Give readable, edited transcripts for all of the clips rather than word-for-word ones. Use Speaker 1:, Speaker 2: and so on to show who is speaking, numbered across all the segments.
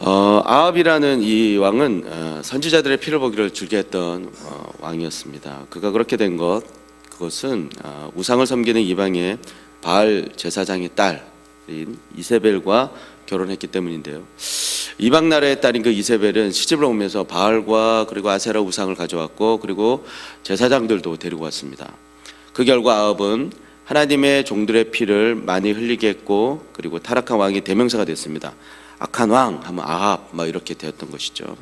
Speaker 1: 아합이라는 이 왕은 선지자들의 피를 보기를 즐겨했던 왕이었습니다. 그가 그렇게 된 그것은 우상을 섬기는 이방의 바알 제사장의 딸인 이세벨과 결혼했기 때문인데요. 이방 나라의 딸인 그 이세벨은 시집을 오면서 바알과 그리고 아세라 우상을 가져왔고, 그리고 제사장들도 데리고 왔습니다. 그 결과 아합은 하나님의 종들의 피를 많이 흘리게 했고, 그리고 타락한 왕이 대명사가 됐습니다. 악한 왕 하면 아합 막 이렇게 되었던 것이죠.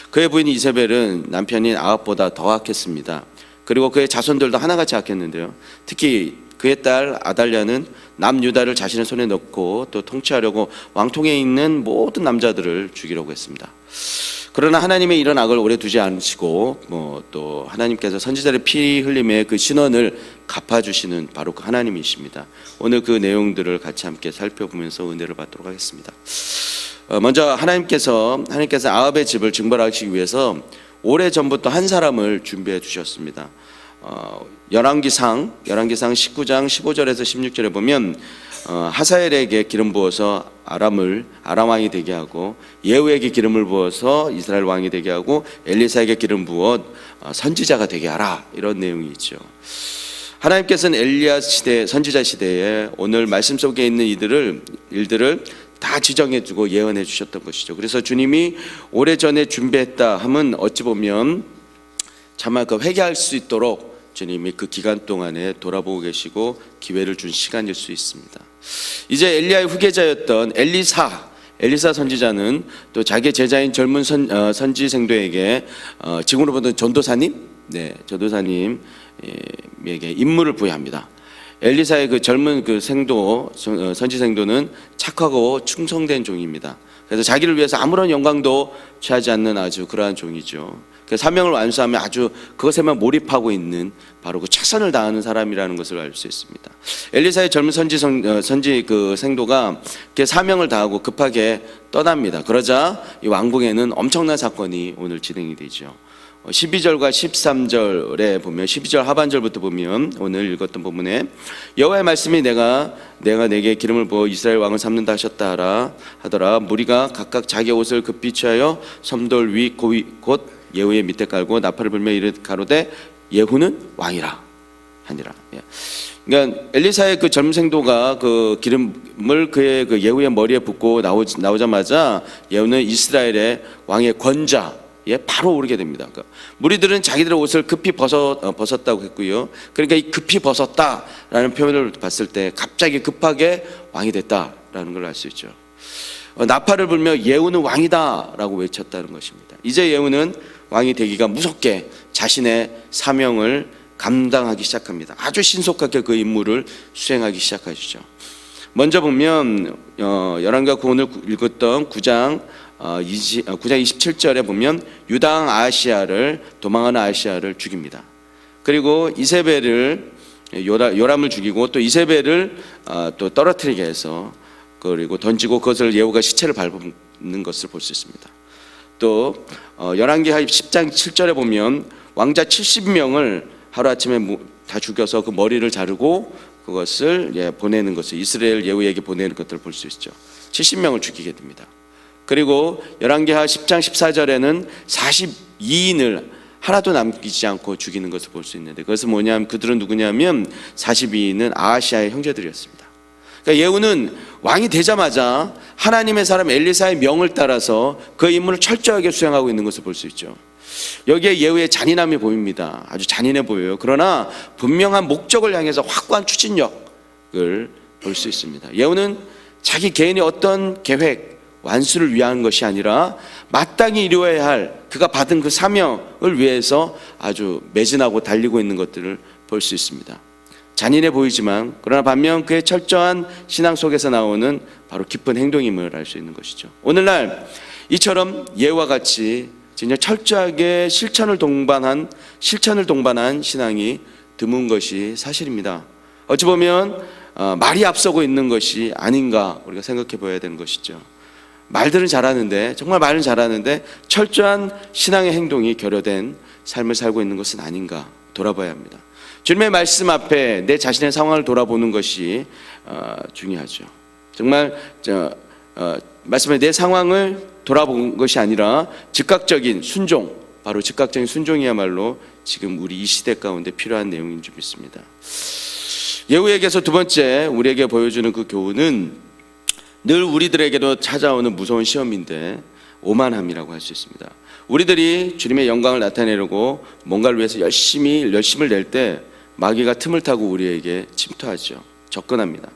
Speaker 1: 그의 부인 이세벨은 남편인 아합보다 더 악했습니다. 그리고 그의 자손들도 하나같이 악했는데요. 특히 그의 딸 아달랴는 남유다를 자신의 손에 넣고 또 통치하려고 왕통에 있는 모든 남자들을 죽이려고 했습니다. 그러나 하나님의 이런 악을 오래 두지 않으시고 또 하나님께서 선지자의 피 흘림의 그 신원을 갚아주시는 바로 그 하나님이십니다. 오늘 그 내용들을 같이 함께 살펴보면서 은혜를 받도록 하겠습니다. 먼저 하나님께서 아합의 집을 증벌하시기 위해서 오래전부터 한 사람을 준비해 주셨습니다. 열왕기상 19장 15절에서 16절에 보면 하사엘에게 기름 부어서 아람 왕이 되게 하고, 예후에게 기름을 부어서 이스라엘 왕이 되게 하고, 엘리사에게 기름 부어 선지자가 되게 하라, 이런 내용이 있죠. 하나님께서는 엘리야 시대, 선지자 시대에 오늘 말씀 속에 있는 일들을 다 지정해 두고 예언해 주셨던 것이죠. 그래서 주님이 오래전에 준비했다 하면 어찌 보면 정말 그 회개할 수 있도록 주님이 그 기간 동안에 돌아보고 계시고 기회를 준 시간일 수 있습니다. 이제 엘리야의 후계자였던 엘리사 선지자는 또 자기 제자인 젊은 선지생도에게 지금으로 보던 전도사님에게 임무를 부여합니다. 엘리사의 그 젊은 그 선지생도는 착하고 충성된 종입니다. 그래서 자기를 위해서 아무런 영광도 취하지 않는 아주 그러한 종이죠. 그 사명을 완수하면 아주 그것에만 몰입하고 있는 바로 그 최선을 다하는 사람이라는 것을 알 수 있습니다. 엘리사의 젊은 선지 그 생도가 그 사명을 다하고 급하게 떠납니다. 그러자 이 왕궁에는 엄청난 사건이 오늘 진행이 되죠. 12절과 13절에 보면, 12절 하반절부터 보면 오늘 읽었던 부분에 여호와의 말씀이 내가 내게 기름을 부어 이스라엘 왕을 삼는다 하더라. 무리가 각각 자기 옷을 급히 취하여 섬돌 위 곧 예후의 밑에 깔고 나팔을 불며 이르 가로되 예후는 왕이라 하니라. 그러니까 엘리사의 그 젊은 생도가 그 기름을 그의 그 예후의 머리에 붓고 나오자마자 예후는 이스라엘의 왕의 권좌에 바로 오르게 됩니다. 그러니까 무리들은 자기들의 옷을 급히 벗었다고 했고요. 그러니까 이 급히 벗었다라는 표현을 봤을 때 갑자기 급하게 왕이 됐다라는 걸 알 수 있죠. 나팔을 불며 예후는 왕이다라고 외쳤다는 것입니다. 이제 예후는 왕이 되기가 무섭게 자신의 사명을 감당하기 시작합니다. 아주 신속하게 그 임무를 수행하기 시작하시죠. 먼저 보면 열왕기하 오늘 읽었던 9장 27절에 보면 유다 왕 아하시야를, 도망하는 아하시야를 죽입니다. 그리고 이세벨을, 요람을 죽이고 또 이세벨을 또 떨어뜨리게 해서 그리고 던지고 그것을 예후가 시체를 밟는 것을 볼 수 있습니다. 또 열왕기하 10장 7절에 보면 왕자 70명을 하루아침에 다 죽여서 그 머리를 자르고 그것을 보내는 것을, 이스라엘 예후에게 보내는 것들을 볼 수 있죠. 70명을 죽이게 됩니다. 그리고 열왕기하 10장 14절에는 42인을 하나도 남기지 않고 죽이는 것을 볼 수 있는데, 그것은 뭐냐면 그들은 누구냐면 42인은 아하시야의 형제들이었습니다. 그러니까 예후는 왕이 되자마자 하나님의 사람 엘리사의 명을 따라서 그 임무를 철저하게 수행하고 있는 것을 볼 수 있죠. 여기에 예후의 잔인함이 보입니다. 아주 잔인해 보여요. 그러나 분명한 목적을 향해서 확고한 추진력을 볼 수 있습니다. 예후는 자기 개인의 어떤 계획, 완수를 위한 것이 아니라 마땅히 이루어야 할 그가 받은 그 사명을 위해서 아주 매진하고 달리고 있는 것들을 볼 수 있습니다. 잔인해 보이지만 그러나 반면 그의 철저한 신앙 속에서 나오는 바로 깊은 행동임을 알 수 있는 것이죠. 오늘날 이처럼 예후와 같이 진짜 철저하게 실천을 동반한 신앙이 드문 것이 사실입니다. 어찌 보면 말이 앞서고 있는 것이 아닌가 우리가 생각해 보아야 되는 것이죠. 말들은 잘하는데, 정말 말은 잘하는데 철저한 신앙의 행동이 결여된 삶을 살고 있는 것은 아닌가 돌아봐야 합니다. 주님의 말씀 앞에 내 자신의 상황을 돌아보는 것이 중요하죠. 정말 말씀에 내 상황을 돌아본 것이 아니라 즉각적인 순종, 바로 즉각적인 순종이야말로 지금 우리 이 시대 가운데 필요한 내용인 줄 믿습니다. 예후에게서 두 번째 우리에게 보여주는 그 교훈은 늘 우리들에게도 찾아오는 무서운 시험인데 오만함이라고 할 수 있습니다. 우리들이 주님의 영광을 나타내려고 뭔가를 위해서 열심을 낼 때 마귀가 틈을 타고 우리에게 침투하죠. 접근합니다.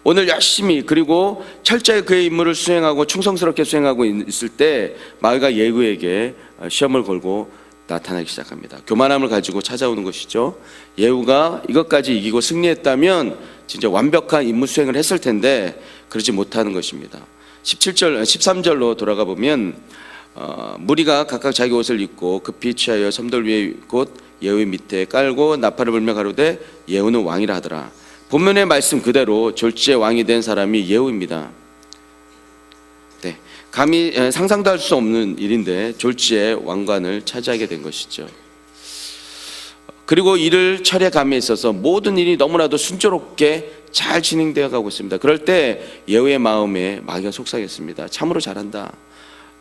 Speaker 1: 오늘 열심히 그리고 철저히 그의 임무를 수행하고 충성스럽게 수행하고 있을 때 마귀가 예후에게 시험을 걸고 나타나기 시작합니다. 교만함을 가지고 찾아오는 것이죠. 예후가 이것까지 이기고 승리했다면 진짜 완벽한 임무 수행을 했을 텐데 그러지 못하는 것입니다. 13절로 돌아가 보면 무리가 각각 자기 옷을 입고 급히 취하여 섬돌 위에 곧 예후의 밑에 깔고 나팔을 불며 가로되 예후는 왕이라 하더라. 본문의 말씀 그대로 졸지의 왕이 된 사람이 예후입니다. 네, 감히 상상도 할 수 없는 일인데 졸지의 왕관을 차지하게 된 것이죠. 그리고 이를 철에 감에 있어서 모든 일이 너무나도 순조롭게 잘 진행되어 가고 있습니다. 그럴 때 예후의 마음에 마귀가 속삭였습니다. 참으로 잘한다.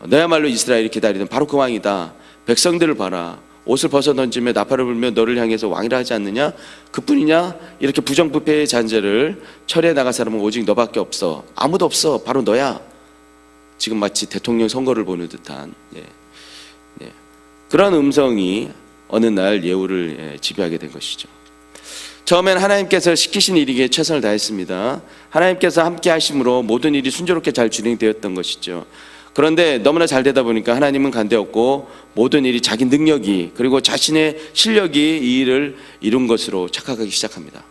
Speaker 1: 너야말로 이스라엘이 기다리던 바로 그 왕이다. 백성들을 봐라. 옷을 벗어 던지며 나팔을 불며 너를 향해서 왕이라 하지 않느냐? 그뿐이냐? 이렇게 부정부패의 잔재를 철에 나갈 사람은 오직 너밖에 없어. 아무도 없어. 바로 너야. 지금 마치 대통령 선거를 보는 듯한 그런 음성이 어느 날 예후를 지배하게 된 것이죠. 처음엔 하나님께서 시키신 일이기에 최선을 다했습니다. 하나님께서 함께 하심으로 모든 일이 순조롭게 잘 진행되었던 것이죠. 그런데 너무나 잘 되다 보니까 하나님은 간대없고 모든 일이 자기 능력이 그리고 자신의 실력이 이 일을 이룬 것으로 착각하기 시작합니다.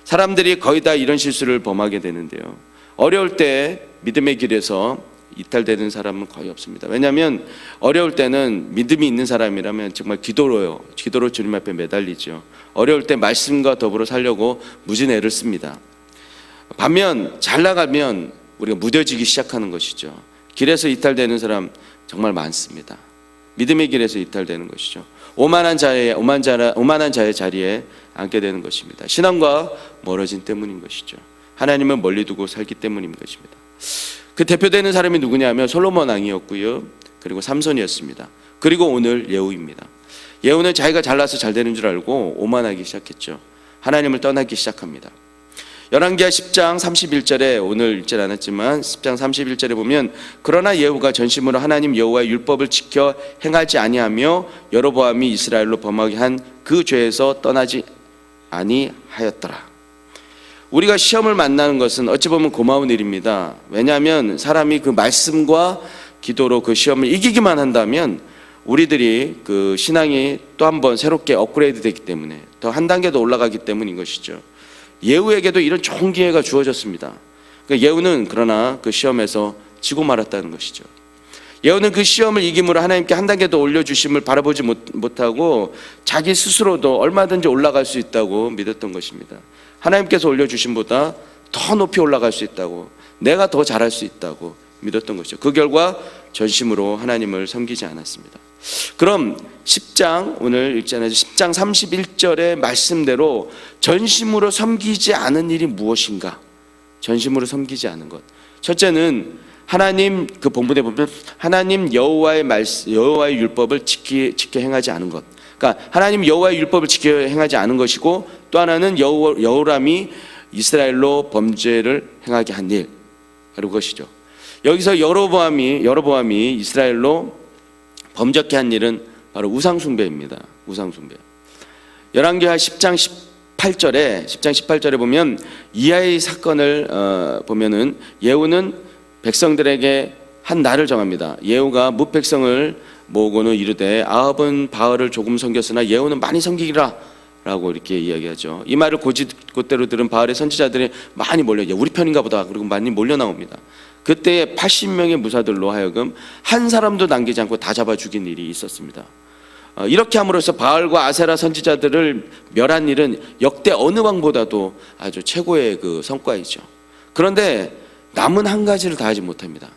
Speaker 1: 사람들이 거의 다 이런 실수를 범하게 되는데요. 어려울 때 믿음의 길에서 이탈되는 사람은 거의 없습니다. 왜냐하면 어려울 때는 믿음이 있는 사람이라면 정말 기도로 주님 앞에 매달리죠. 어려울 때 말씀과 더불어 살려고 무진 애를 씁니다. 반면 잘 나가면 우리가 무뎌지기 시작하는 것이죠. 길에서 이탈되는 사람 정말 많습니다. 믿음의 길에서 이탈되는 것이죠. 오만한 자의 자리에 앉게 되는 것입니다. 신앙과 멀어진 때문인 것이죠. 하나님을 멀리 두고 살기 때문인 것입니다. 그 대표되는 사람이 누구냐 하면 솔로몬 왕이었고요. 그리고 삼손이었습니다. 그리고 오늘 예후입니다. 예후는 자기가 잘나서 잘 되는 줄 알고 오만하기 시작했죠. 하나님을 떠나기 시작합니다. 열왕기하 10장 31절에 오늘 읽지 않았지만 10장 31절에 보면 그러나 예후가 전심으로 하나님 여호와의 율법을 지켜 행하지 아니하며 여로보암이 이스라엘로 범하게 한 그 죄에서 떠나지 아니하였더라. 우리가 시험을 만나는 것은 어찌 보면 고마운 일입니다. 왜냐하면 사람이 그 말씀과 기도로 그 시험을 이기기만 한다면 우리들이 그 신앙이 또 한 번 새롭게 업그레이드 되기 때문에 더 한 단계 더 올라가기 때문인 것이죠. 예후에게도 이런 좋은 기회가 주어졌습니다. 그러니까 예후는 그러나 그 시험에서 지고 말았다는 것이죠. 예후는 그 시험을 이김으로 하나님께 한 단계 더 올려주심을 바라보지 못하고 자기 스스로도 얼마든지 올라갈 수 있다고 믿었던 것입니다. 하나님께서 올려주심보다 더 높이 올라갈 수 있다고, 내가 더 잘할 수 있다고 믿었던 것이죠. 그 결과 전심으로 하나님을 섬기지 않았습니다. 그럼 10장 오늘 읽지 않았죠. 10장 31절의 말씀대로 전심으로 섬기지 않은 일이 무엇인가? 전심으로 섬기지 않은 것. 첫째는 하나님 그 본문에 보면 하나님 여호와의 말씀, 여호와의 율법을 지켜 행하지 않은 것. 그러니까 하나님 여호와의 율법을 지켜 행하지 않은 것이고 또 하나는 여호람이 이스라엘로 범죄를 행하게 한 일. 바로 그것이죠. 여기서 여로보암이 이스라엘로 범죄케 한 일은 바로 우상숭배입니다. 우상숭배. 열왕기하 10장 18절에 보면 이하의 사건을 보면은 예후는 백성들에게 한 날을 정합니다. 예후가 뭇백성을 모으고는 이르되 아합은 바알을 조금 섬겼으나 예후는 많이 섬기기라 라고 이렇게 이야기하죠. 이 말을 곧대로 들은 바알의 선지자들이 많이 우리 편인가 보다. 그리고 많이 몰려 나옵니다. 그때 80명의 무사들로 하여금 한 사람도 남기지 않고 다 잡아 죽인 일이 있었습니다. 이렇게 함으로써 바알과 아세라 선지자들을 멸한 일은 역대 어느 왕보다도 아주 최고의 그 성과이죠. 그런데 남은 한 가지를 다 하지 못합니다.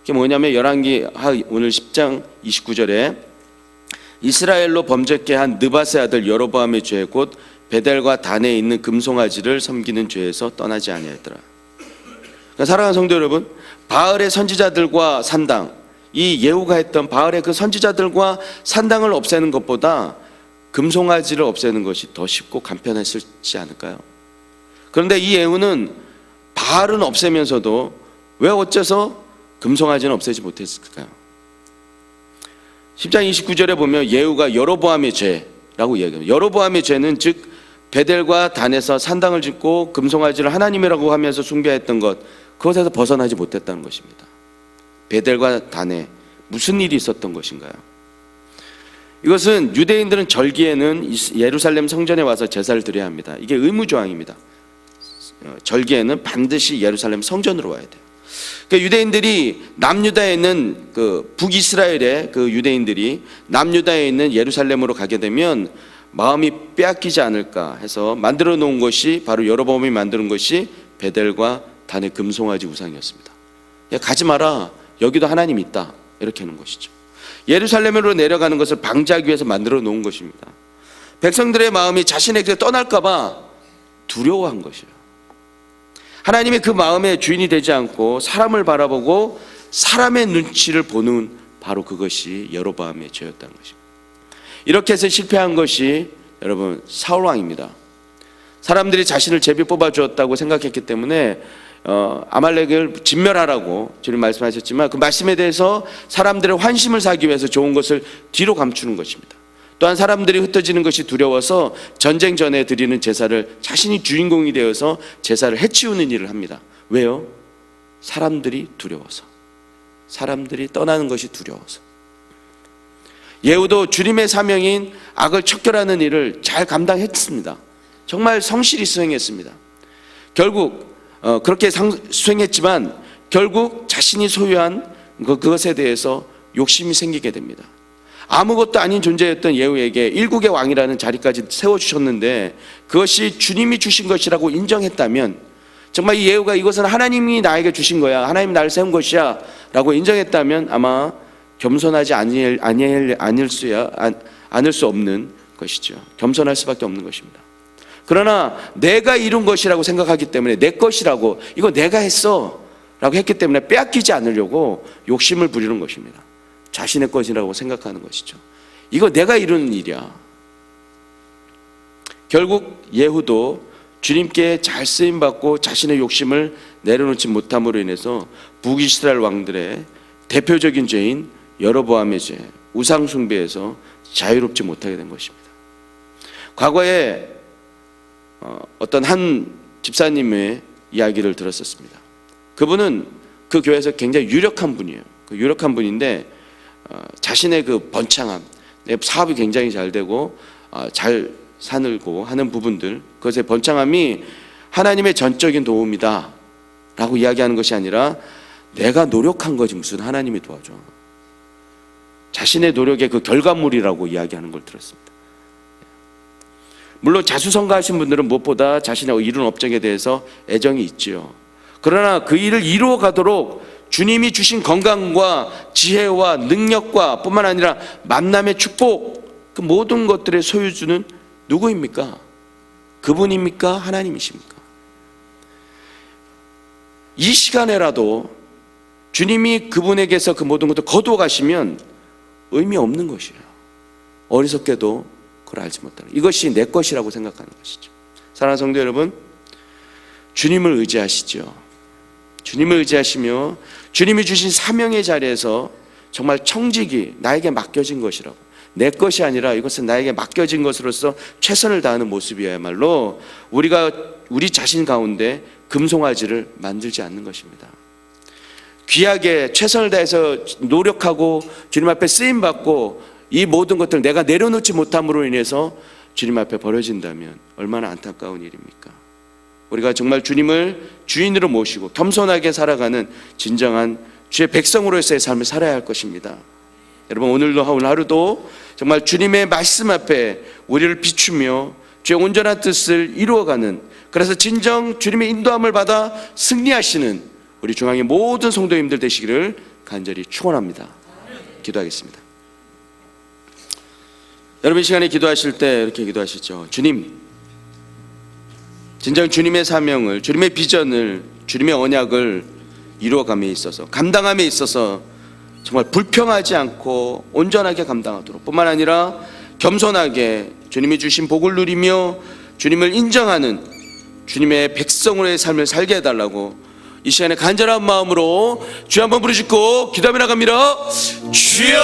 Speaker 1: 그게 뭐냐면 열왕기하 오늘 10장 29절에 이스라엘로 범죄케 한 느밧의 아들 여로보암의 죄 곧 베델과 단에 있는 금송아지를 섬기는 죄에서 떠나지 아니하였더라. 그러니까 사랑하는 성도 여러분, 바알의 선지자들과 산당, 이 예후가 했던 바알의 그 선지자들과 산당을 없애는 것보다 금송아지를 없애는 것이 더 쉽고 간편했을지 않을까요? 그런데 이 예후는 바알은 없애면서도 왜 어째서 금송아지는 없애지 못했을까요? 10장 29절에 보면 예후가 여로보암의 죄라고 이야기합니다. 여로보암의 죄는 즉 베델과 단에서 산당을 짓고 금송아지를 하나님이라고 하면서 숭배했던 것, 그것에서 벗어나지 못했다는 것입니다. 베델과 단에 무슨 일이 있었던 것인가요? 이것은 유대인들은 절기에는 예루살렘 성전에 와서 제사를 드려야 합니다. 이게 의무조항입니다. 절기에는 반드시 예루살렘 성전으로 와야 돼요. 그러니까 유대인들이 남유다에 있는 그 북이스라엘의 그 유대인들이 남유다에 있는 예루살렘으로 가게 되면 마음이 빼앗기지 않을까 해서 만들어 놓은 것이 바로 여로보암이 만드는 것이 베델과 단의 금송아지 우상이었습니다. 야, 가지 마라. 여기도 하나님 있다. 이렇게 하는 것이죠. 예루살렘으로 내려가는 것을 방지하기 위해서 만들어 놓은 것입니다. 백성들의 마음이 자신에게 떠날까 봐 두려워한 것이에요. 하나님의 그 마음의 주인이 되지 않고 사람을 바라보고 사람의 눈치를 보는 바로 그것이 여로보암의 죄였다는 것입니다. 이렇게 해서 실패한 것이 여러분 사울 왕입니다. 사람들이 자신을 제비 뽑아 주었다고 생각했기 때문에 아말렉을 진멸하라고 주님 말씀하셨지만 그 말씀에 대해서 사람들의 환심을 사기 위해서 좋은 것을 뒤로 감추는 것입니다. 또한 사람들이 흩어지는 것이 두려워서 전쟁 전에 드리는 제사를 자신이 주인공이 되어서 제사를 해치우는 일을 합니다. 왜요? 사람들이 두려워서. 사람들이 떠나는 것이 두려워서. 예후도 주님의 사명인 악을 척결하는 일을 잘 감당했습니다. 정말 성실히 수행했습니다. 결국 그렇게 수행했지만 결국 자신이 소유한 그것에 대해서 욕심이 생기게 됩니다. 아무것도 아닌 존재였던 예후에게 일국의 왕이라는 자리까지 세워주셨는데 그것이 주님이 주신 것이라고 인정했다면 정말 이 예후가 이것은 하나님이 나에게 주신 거야, 하나님이 나를 세운 것이야 라고 인정했다면 아마 겸손하지 않을 수 없는 것이죠. 겸손할 수밖에 없는 것입니다. 그러나 내가 이룬 것이라고 생각하기 때문에 내 것이라고, 이거 내가 했어 라고 했기 때문에 빼앗기지 않으려고 욕심을 부리는 것입니다. 자신의 것이라고 생각하는 것이죠. 이거 내가 이루는 일이야. 결국 예후도 주님께 잘 쓰임받고 자신의 욕심을 내려놓지 못함으로 인해서 북이스라엘 왕들의 대표적인 죄인 여로보암의 죄, 우상 숭배에서 자유롭지 못하게 된 것입니다. 과거에 어떤 한 집사님의 이야기를 들었었습니다. 그분은 그 교회에서 굉장히 유력한 분이에요. 그 유력한 분인데 자신의 그 번창함, 사업이 굉장히 잘 되고 잘 살고 하는 부분들, 그것의 번창함이 하나님의 전적인 도움이다 라고 이야기하는 것이 아니라 내가 노력한 거지 무슨 하나님이 도와줘. 자신의 노력의 그 결과물이라고 이야기하는 걸 들었습니다. 물론 자수성가하신 분들은 무엇보다 자신의 이룬 업적에 대해서 애정이 있지요. 그러나 그 일을 이루어 가도록 주님이 주신 건강과 지혜와 능력과 뿐만 아니라 만남의 축복, 그 모든 것들의 소유주는 누구입니까? 그분입니까? 하나님이십니까? 이 시간에라도 주님이 그분에게서 그 모든 것을 거두어 가시면 의미 없는 것이에요. 어리석게도 그걸 알지 못하는, 이것이 내 것이라고 생각하는 것이죠. 사랑하는 성도 여러분, 주님을 의지하시죠. 주님을 의지하시며 주님이 주신 사명의 자리에서 정말 청직이 나에게 맡겨진 것이라고, 내 것이 아니라 이것은 나에게 맡겨진 것으로서 최선을 다하는 모습이야말로 우리가 우리 자신 가운데 금송아지를 만들지 않는 것입니다. 귀하게 최선을 다해서 노력하고 주님 앞에 쓰임받고 이 모든 것들을 내가 내려놓지 못함으로 인해서 주님 앞에 버려진다면 얼마나 안타까운 일입니까? 우리가 정말 주님을 주인으로 모시고 겸손하게 살아가는 진정한 주의 백성으로서의 삶을 살아야 할 것입니다. 여러분, 오늘 하루도 정말 주님의 말씀 앞에 우리를 비추며 주의 온전한 뜻을 이루어가는, 그래서 진정 주님의 인도함을 받아 승리하시는 우리 중앙의 모든 성도님들 되시기를 간절히 축원합니다. 기도하겠습니다. 여러분, 이 시간에 기도하실 때 이렇게 기도하시죠. 주님, 진정 주님의 사명을, 주님의 비전을 주님의 언약을 이루어감에 있어서, 감당함에 있어서 정말 불평하지 않고 온전하게 감당하도록, 뿐만 아니라 겸손하게 주님이 주신 복을 누리며 주님을 인정하는 주님의 백성으로의 삶을 살게 해달라고 이 시간에 간절한 마음으로 주여 한번 부르짖고 기도하며 나갑니다. 주여!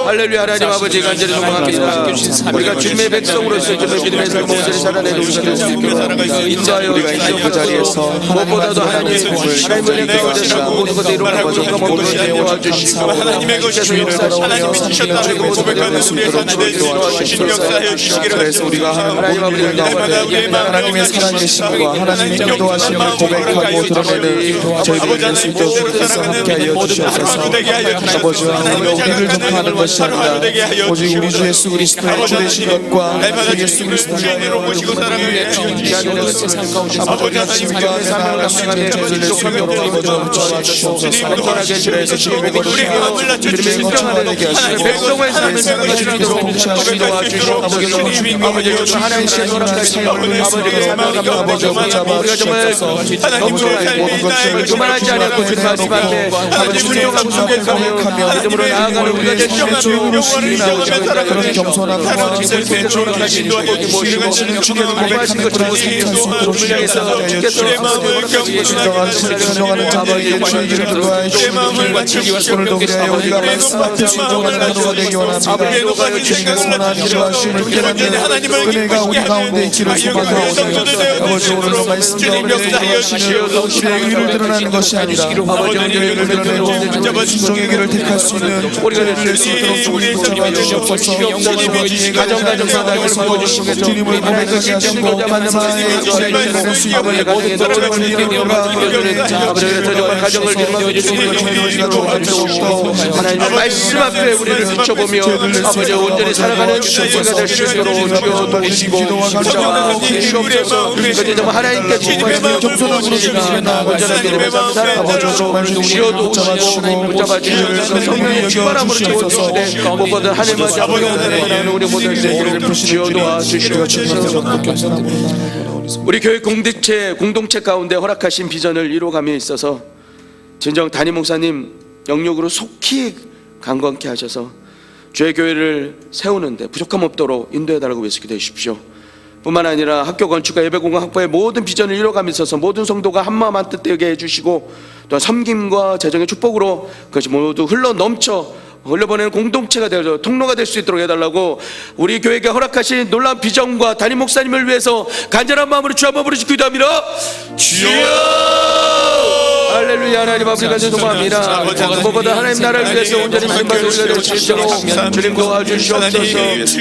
Speaker 1: 할렐루야. 하나님 아버지 간절히 소망합니다. 우리가 주님의 백성으로서 주님의 삶을 온전히 살아내는 우리가 될 수 있도록 인도하여 주시옵소서.
Speaker 2: 그 자리에서
Speaker 1: 무엇보다도 하나님의 은혜 가운데서 모든 것을 이루어가고 정감 없는 데 도와주시고
Speaker 3: 하나님의 것이 하나님이 주셨다는 걸 고백하는 우리의 삶에 대해서 주님 역사하여 주시기를
Speaker 2: 그래서 우리가 하나님의 가운데 하나님의 살아계심과 하나님의 인도하심을 고백하고 드러내는 저희들 될 수 있도록 주께서 함께하여 주시옵소서. 아버지와 우리를 접하는 것이 아니라 오직 우리 주 예수 그리스도의 주 되신 것과 주 예수 그리스도의
Speaker 3: 주인으로 모시고 살아가는
Speaker 2: 아버지 하나님과 나아갈 수 있는 저희들 될 수 있도록 도와주시옵소서. 그래서 주님의
Speaker 3: 마음을 낮춰주시고
Speaker 1: 인정하는 백성의 삶을 살아가시도록 도와주시옵소서. 아버지 하나님께 허락하신 아버지의 사명감과 우리가 정말 겸손하고 교만하지 않고 주님 말씀 앞에 아버지 순종하고 순종하며 믿음으로 나아가는 우리가 될 수 있도록
Speaker 2: 그런 겸손한 하나님의
Speaker 3: 인도하여
Speaker 2: 주시는 주님을 고백하는 것처럼 진정한 자들에게 주의 길을 들어야 주시옵소서. 오늘도 그리하여 우리가 말씀 앞에 순종하는 하루가 되기 원합니다. 주님의 선한 일하심을 깨닫는 은혜가 우리 가운데 있기를 소망하오며 아버지 오늘도 말씀 가운데 하시는 우리의 의를 드러나는 것이 아니라 아버지 우리의 의를 드러내고 순종의 길을 택할 수 있는 우리가 될 수 있도록 주님 붙잡아 주시옵소서. 주님이 가정가정마다 부어주시고 주님을 고백하게 하시고 하나님의 주님을 될 수 있는 모든 것들을 이루어가
Speaker 1: 정말 가정을 이루어주시고 하나님의 말씀 앞에 우리를 비춰보며 아버지 온전히 살아가는 우리가 될 수 있도록 주여 도우시고 주옵소서. 그때 정말 하나님께 주님의
Speaker 2: 겸손한 우리가
Speaker 1: 온전한 믿음을 살아가며 주여 도우시고 붙잡아 주시옵소서. 성령의 충만함으로 채워주시되 무엇보다 하나님과 아버지는 우리 모든 죄를 주여 도와주시옵소서. 우리 교회 공동체 가운데 허락하신 비전을 이루어감에 있어서 진정 담임 목사님 영역으로 속히 강건케 하셔서 주의 교회를 세우는데 부족함 없도록 인도해달라고 외치게 되십시오. 뿐만 아니라 학교 건축과 예배공간 확보의 모든 비전을 이루어감에 있어서 모든 성도가 한마음 한뜻 되게 해주시고 또한 섬김과 재정의 축복으로 그것이 모두 흘러보내는 공동체가 되어서 통로가 될 수 있도록 해달라고 우리 교회가 허락하신 놀라운 비전과 담임 목사님을 위해서 간절한 마음으로 주 한번 부르짖고 기도합니다. 주여! 할렐루야. 하나님 아버지 간절히 소망합니다. 무엇보다 하나님 나라를 위해서 온전히 믿음받는 우리가 될 수 있도록 주님 도와주시옵소서.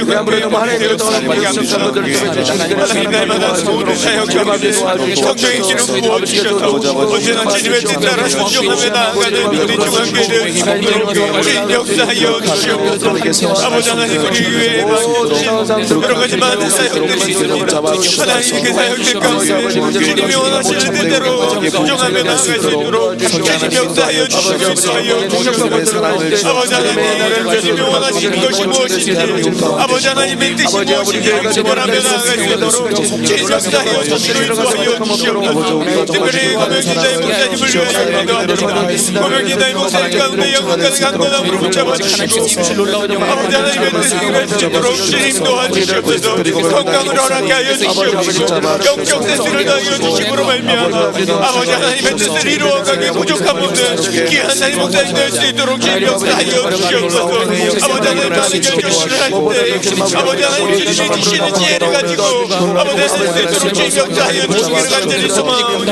Speaker 1: 우리 아무래도 하나님을 떠나는 약속한 것들을 통해 주시는
Speaker 3: 날마다 소원을 사역하며 성령의 기름 부어주셔서 언제나 주님의 뜻따라 순종하며 나아가는 우리 중앙교회 되어 있습니다. 주님 역사하여 주시옵소서. 아버지 하나님 우리 교회에 여러 가지 많은 사역들이 있습니다. 하나님 그 사역들 가운데 주님이 원하시는 뜻대로 순종하며 나아갈 수 있도록 주님 역사하여 주시옵소서. 아버지 하나님 주님이 원하시는 것이 무엇인지 아버지 하나님의 뜻이 무엇인지 원하며 나아갈 수 있도록 주님 역사하여 주시옵소서. 특별히 고명기다의 목사님을 위하여 기도하노니 고명기다의 목사님 가운데 영원까지 강건함으로 붙잡아 주시고 아버지 하나님의 뜻을 이룰 수 있도록 주님 도와주시옵소서. 건강을 허락해 하여 주시옵소서. 영적 세수를 다하여 주심으로 말미암아 아버지 하나님의 뜻을 이루어가기 부족함 없는 귀한 하나님 목사님 될 수 있도록 주님 역사하여 주시옵소서. 아버지 하나님 많은 결정을 할 때 아버지 하나님 주님이 주시는 지혜를 가지고 아버지 하나님 뜻대로 주님 역사하여 주시기를 간절히 소망하오니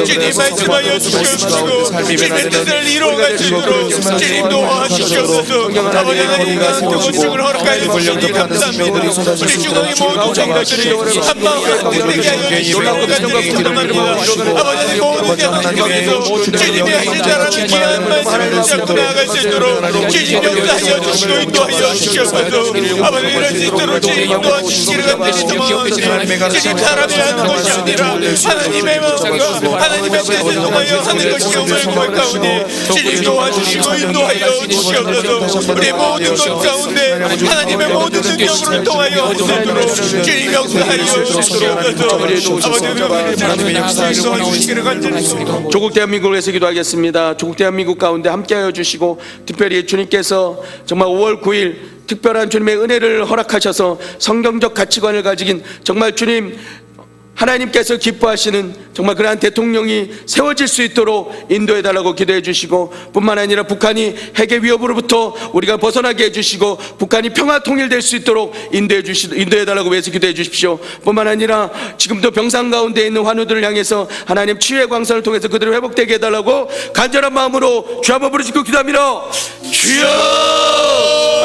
Speaker 3: 주님 말씀하여 주시옵시고 주님의 뜻을 이루어갈 수 있도록 주님 도와주시옵소서. 아버지 하나님 같은 건축을 허락하여 주시니 감사합니다. 우리 중앙의 모든 장로들이 한마음 한뜻 되게 하여 주시고 간절히 기도합니다. 아버지 하나님 모든 장로들에서 주님이 하실 자라는 귀한 말씀을 붙잡고 나아갈 수 있도록 주님 역사하여 주시고 인도하여 주시옵소서. 아버지 이럴 수 있도록 주님 도와주시기를 간절히 소망하오니 주님 사람이 하는 것이 아니라 하나님의 마음과 하나님의 뜻을 통하여 하는 것이 정말 가운데 주님 도와주시고 인도하여 주시옵소서. 우리 모든 것 가운데 하나님의 모든 능력으로 통하여 하시도록 주님 역사하여 주시옵소서. 아버지 하나님의 역사에 도와주시기를 간절히 소망하오니
Speaker 1: 조국 대한민국을 위해서 기도하겠습니다. 조국 대한민국 가운데 함께하여 주시고 특별히 주님께서 정말 5월 9일 특별한 주님의 은혜를 허락하셔서 성경적 가치관을 가지긴 정말 주님 하나님께서 기뻐하시는 정말 그러한 대통령이 세워질 수 있도록 인도해달라고 기도해 주시고 뿐만 아니라 북한이 핵의 위협으로부터 우리가 벗어나게 해주시고 북한이 평화 통일될 수 있도록 인도해달라고 위해서 기도해 주십시오. 뿐만 아니라 지금도 병상 가운데 있는 환우들을 향해서 하나님 치유의 광선을 통해서 그들을 회복되게 해달라고 간절한 마음으로 주 한번 부르시고 기도합니다. 주여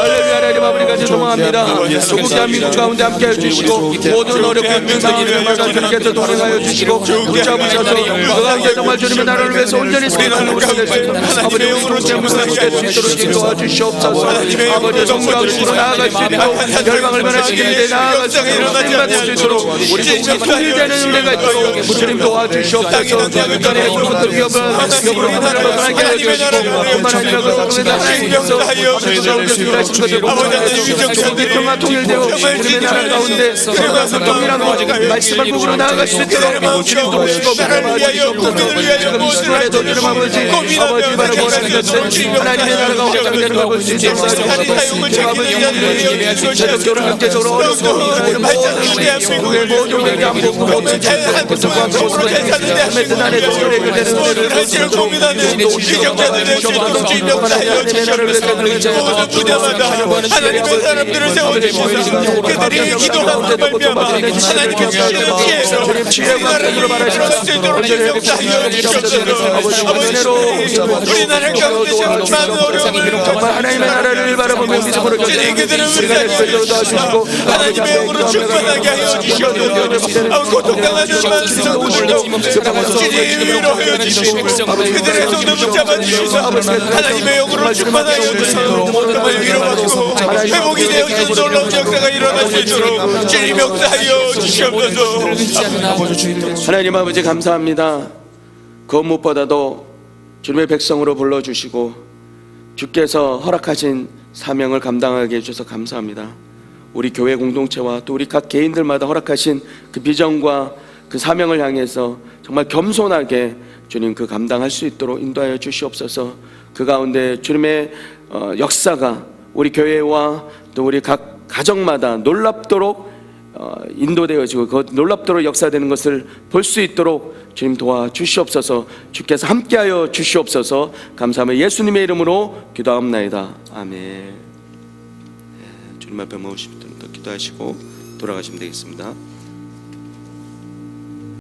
Speaker 1: 할렐루야. 하나님 아버지가 소망합니다. 조국 대한민국 가운데 함께해 주시고 모든 어렵고 힘든 상황들마다 주님께서 동행하여 주시고 붙잡으셔서 그 가운데 정말 주님의 나라를 위해서 온전히 살아가는 우리가 될 수 있는 아버지의 영으로 제물을 될 수 있도록 인도하주시옵소서. 아버지의 성가으로 나아갈 수 있도록 열방을 변화시키는 데 나아갈 수 있도록 쓰임받을 수 있도록 우리 조국이 통일되는 은혜가 있도록 주님 도와주시옵소서. 북한의 핵으로부터 위협으로 하나를 벗어나게 하여 주시고 뿐만 아니라 그 상황에서 하나님께서 하신 것을 복종하여 조국이 평화 통일되어 우리의 나라 가운데 동일한 말씀을 보고 나아갈 수 있도록 주님 도우시고 지금 이 시간에도 주님 아버지 바로 뭐라는 것은 하나님의 나라가 확장되는 걸 볼 수 있도록 아버지 자격적으로 경제적으로 어렵고 모든 우리의 모든 우리에게 안 보고 모든 것과 모든 안에 동일을 해결되는 은혜를 주님 도우시고 하나님의 나라를 위해서
Speaker 3: 모든 분야마다 하나님의 사람들을 세워주셔서 그들이 기도하는 말미암아 하나님께서 피해서
Speaker 1: 치유의 광선으로 말하시는
Speaker 3: 수 있도록 역사하여 주시옵소서. 아버지 우리나라 가운데 많은 어려움을
Speaker 1: 정말 하나님의 나라를 바라보며 믿음으로
Speaker 3: 그들은 하시고 하나님의 영으로 충만하게 하여 주시옵소서. 고통당하는 많은 성도들도 주님 위로하여 주시고 그들의 손을 붙잡아 주셔서 하나님의 영으로 충만하여 주셔서 정말 위로받고 회복이 되어지는 놀라운 역사가 일어날 수 있도록 주님 역사하여 주시옵소서.
Speaker 1: 하나님 아버지 감사합니다. 그 무엇보다도 주님의 백성으로 불러주시고 주께서 허락하신 사명을 감당하게 해주셔서 감사합니다. 우리 교회 공동체와 또 우리 각 개인들마다 허락하신 그 비전과 그 사명을 향해서 정말 겸손하게 주님 그 감당할 수 있도록 인도하여 주시옵소서. 그 가운데 주님의 역사가 우리 교회와 또 우리 각 가정마다 놀랍도록 인도되어지고 그 놀랍도록 역사되는 것을 볼 수 있도록 주님 도와주시옵소서. 주께서 함께하여 주시옵소서. 감사하며 예수님의 이름으로 기도합나이다. 아멘. 주님 앞에 모으시면 기도하시고 돌아가시면 되겠습니다.